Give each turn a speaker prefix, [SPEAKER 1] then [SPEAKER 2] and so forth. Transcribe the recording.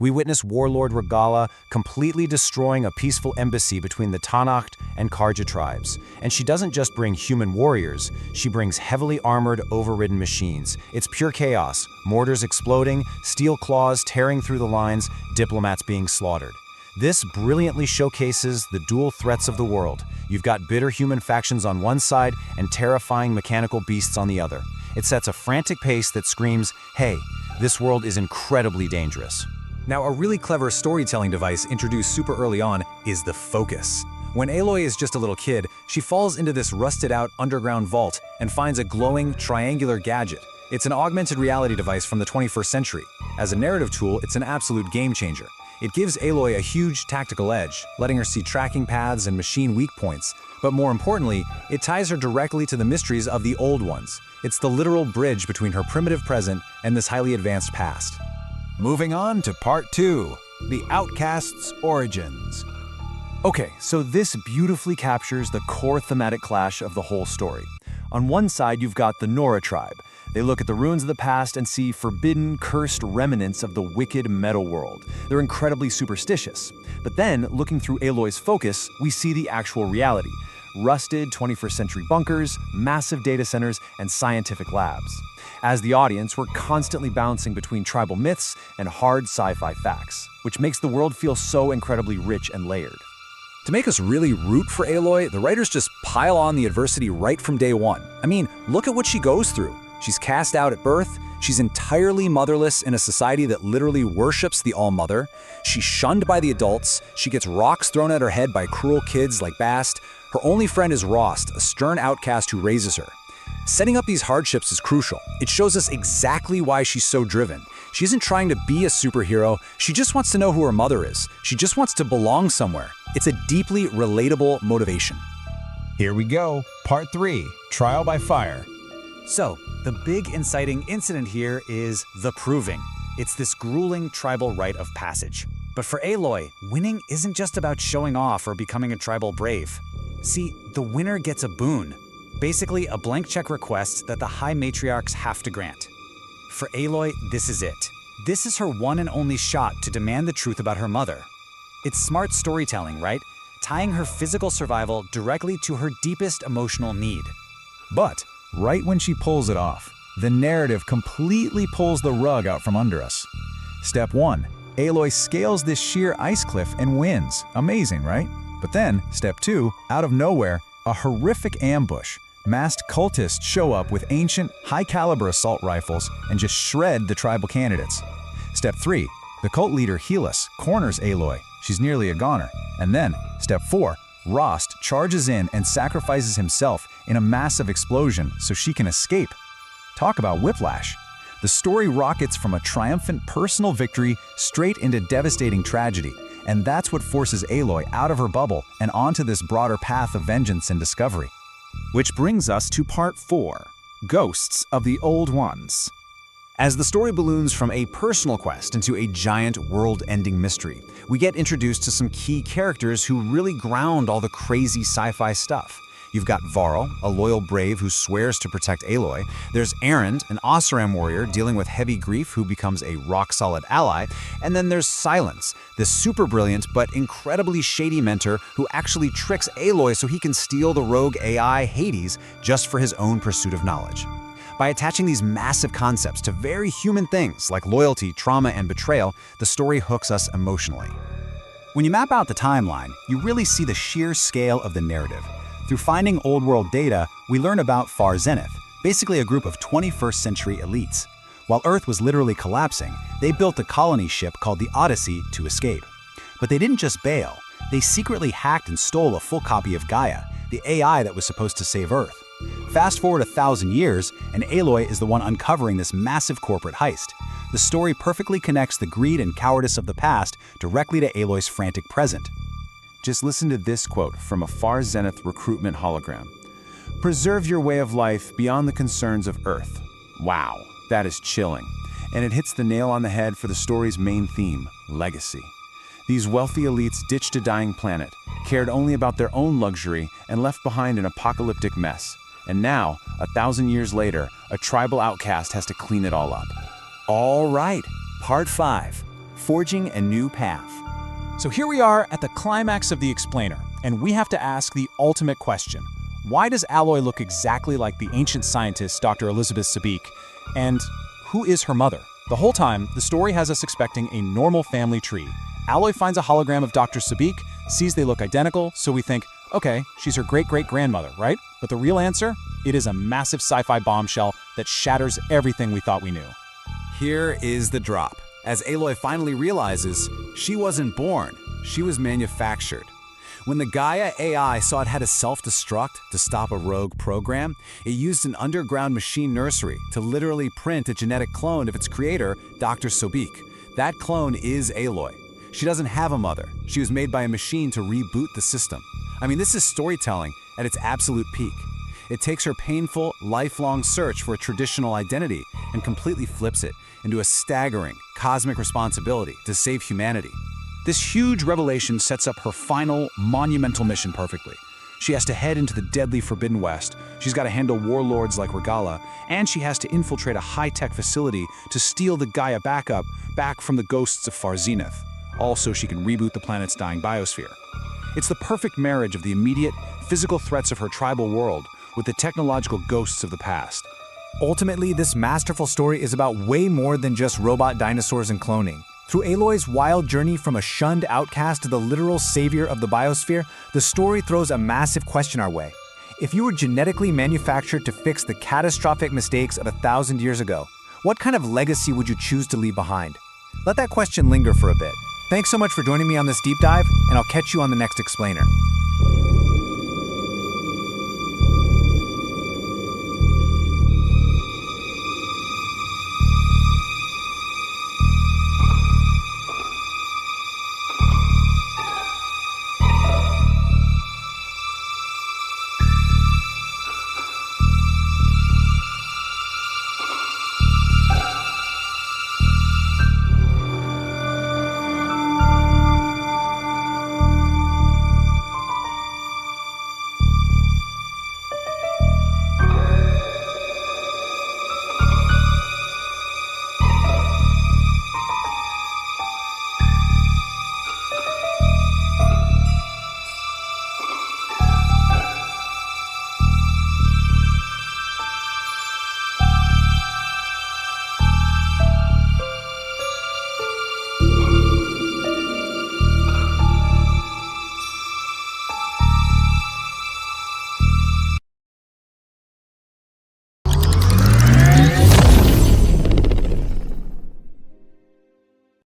[SPEAKER 1] We witness warlord Regalla completely destroying a peaceful embassy between the Tanacht and Karja tribes. And she doesn't just bring human warriors, she brings heavily armored, overridden machines. It's pure chaos, mortars exploding, steel claws tearing through the lines, diplomats being slaughtered. This brilliantly showcases the dual threats of the world. You've got bitter human factions on one side and terrifying mechanical beasts on the other. It sets a frantic pace that screams, hey, this world is incredibly dangerous.
[SPEAKER 2] Now, a really clever storytelling device introduced super early on is the focus. When Aloy is just a little kid, she falls into this rusted-out underground vault and finds a glowing, triangular gadget. It's an augmented reality device from the 21st century. As a narrative tool, it's an absolute game-changer. It gives Aloy a huge tactical edge, letting her see tracking paths and machine weak points. But more importantly, it ties her directly to the mysteries of the old ones. It's the literal bridge between her primitive present and this highly advanced past.
[SPEAKER 3] Moving on to Part 2, the Outcast's Origins.
[SPEAKER 1] Okay, so this beautifully captures the core thematic clash of the whole story. On one side, you've got the Nora tribe. They look at the ruins of the past and see forbidden, cursed remnants of the wicked metal world. They're incredibly superstitious. But then, looking through Aloy's focus, we see the actual reality. Rusted 21st century bunkers, massive data centers, and scientific labs. As the audience, we're constantly bouncing between tribal myths and hard sci-fi facts, which makes the world feel so incredibly rich and layered.
[SPEAKER 2] To make us really root for Aloy, the writers just pile on the adversity right from day one. I mean, look at what she goes through. She's cast out at birth, she's entirely motherless in a society that literally worships the All-Mother, she's shunned by the adults, she gets rocks thrown at her head by cruel kids like Bast, her only friend is Rost, a stern outcast who raises her. Setting up these hardships is crucial. It shows us exactly why she's so driven. She isn't trying to be a superhero, she just wants to know who her mother is. She just wants to belong somewhere. It's a deeply relatable motivation.
[SPEAKER 3] Here we go, Part 3, Trial by Fire.
[SPEAKER 4] So, the big inciting incident here is the Proving. It's this grueling tribal rite of passage. But for Aloy, winning isn't just about showing off or becoming a tribal brave. See, the winner gets a boon. Basically, a blank check request that the High Matriarchs have to grant. For Aloy, this is it. This is her one and only shot to demand the truth about her mother. It's smart storytelling, right? Tying her physical survival directly to her deepest emotional need.
[SPEAKER 3] But right when she pulls it off, the narrative completely pulls the rug out from under us. Step 1, Aloy scales this sheer ice cliff and wins. Amazing, right? But then, Step 2, out of nowhere, a horrific ambush. Masked cultists show up with ancient, high-caliber assault rifles and just shred the tribal candidates. Step 3, the cult leader Helis corners Aloy. She's nearly a goner. And then, Step 4, Rost charges in and sacrifices himself in a massive explosion so she can escape. Talk about whiplash. The story rockets from a triumphant personal victory straight into devastating tragedy, and that's what forces Aloy out of her bubble and onto this broader path of vengeance and discovery.
[SPEAKER 5] Which brings us to Part 4, Ghosts of the Old Ones. As the story balloons from a personal quest into a giant world-ending mystery, we get introduced to some key characters who really ground all the crazy sci-fi stuff. You've got Varl, a loyal brave who swears to protect Aloy. There's Erend, an Oseram warrior dealing with heavy grief who becomes a rock-solid ally. And then there's Silence, this super brilliant but incredibly shady mentor who actually tricks Aloy so he can steal the rogue AI Hades just for his own pursuit of knowledge. By attaching these massive concepts to very human things like loyalty, trauma, and betrayal, the story hooks us emotionally. When you map out the timeline, you really see the sheer scale of the narrative. Through finding old world data, we learn about Far Zenith, basically a group of 21st century elites. While Earth was literally collapsing, they built a colony ship called the Odyssey to escape. But they didn't just bail, they secretly hacked and stole a full copy of GAIA, the AI that was supposed to save Earth. Fast forward 1,000 years, and Aloy is the one uncovering this massive corporate heist. The story perfectly connects the greed and cowardice of the past directly to Aloy's frantic present.
[SPEAKER 1] Just listen to this quote from a Far Zenith recruitment hologram. "Preserve your way of life beyond the concerns of Earth." Wow, that is chilling. And it hits the nail on the head for the story's main theme, legacy. These wealthy elites ditched a dying planet, cared only about their own luxury, and left behind an apocalyptic mess. And now, 1,000 years later, a tribal outcast has to clean it all up.
[SPEAKER 4] All right, Part 5,
[SPEAKER 1] forging a new path.
[SPEAKER 5] So here we are at the climax of the explainer, and we have to ask the ultimate question. Why does Aloy look exactly like the ancient scientist Dr. Elisabet Sobeek? And who is her mother? The whole time, the story has us expecting a normal family tree. Aloy finds a hologram of Dr. Sobeek, sees they look identical, so we think, okay, she's her great-great-grandmother, right? But the real answer? It is a massive sci-fi bombshell that shatters everything we thought we knew.
[SPEAKER 2] Here is the drop. As Aloy finally realizes, she wasn't born, she was manufactured. When the GAIA AI saw it had to self-destruct to stop a rogue program, it used an underground machine nursery to literally print a genetic clone of its creator, Dr. Sobeek. That clone is Aloy. She doesn't have a mother. She was made by a machine to reboot the system. I mean, this is storytelling at its absolute peak. It takes her painful, lifelong search for a traditional identity and completely flips it into a staggering, cosmic responsibility to save humanity.
[SPEAKER 3] This huge revelation sets up her final, monumental mission perfectly. She has to head into the deadly Forbidden West, she's got to handle warlords like Regalla, and she has to infiltrate a high-tech facility to steal the GAIA back from the ghosts of Far Zenith, all so she can reboot the planet's dying biosphere. It's the perfect marriage of the immediate, physical threats of her tribal world with the technological ghosts of the past.
[SPEAKER 1] Ultimately, this masterful story is about way more than just robot dinosaurs and cloning. Through Aloy's wild journey from a shunned outcast to the literal savior of the biosphere, the story throws a massive question our way. If you were genetically manufactured to fix the catastrophic mistakes of 1,000 years ago, what kind of legacy would you choose to leave behind? Let that question linger for a bit. Thanks so much for joining me on this deep dive, and I'll catch you on the next explainer.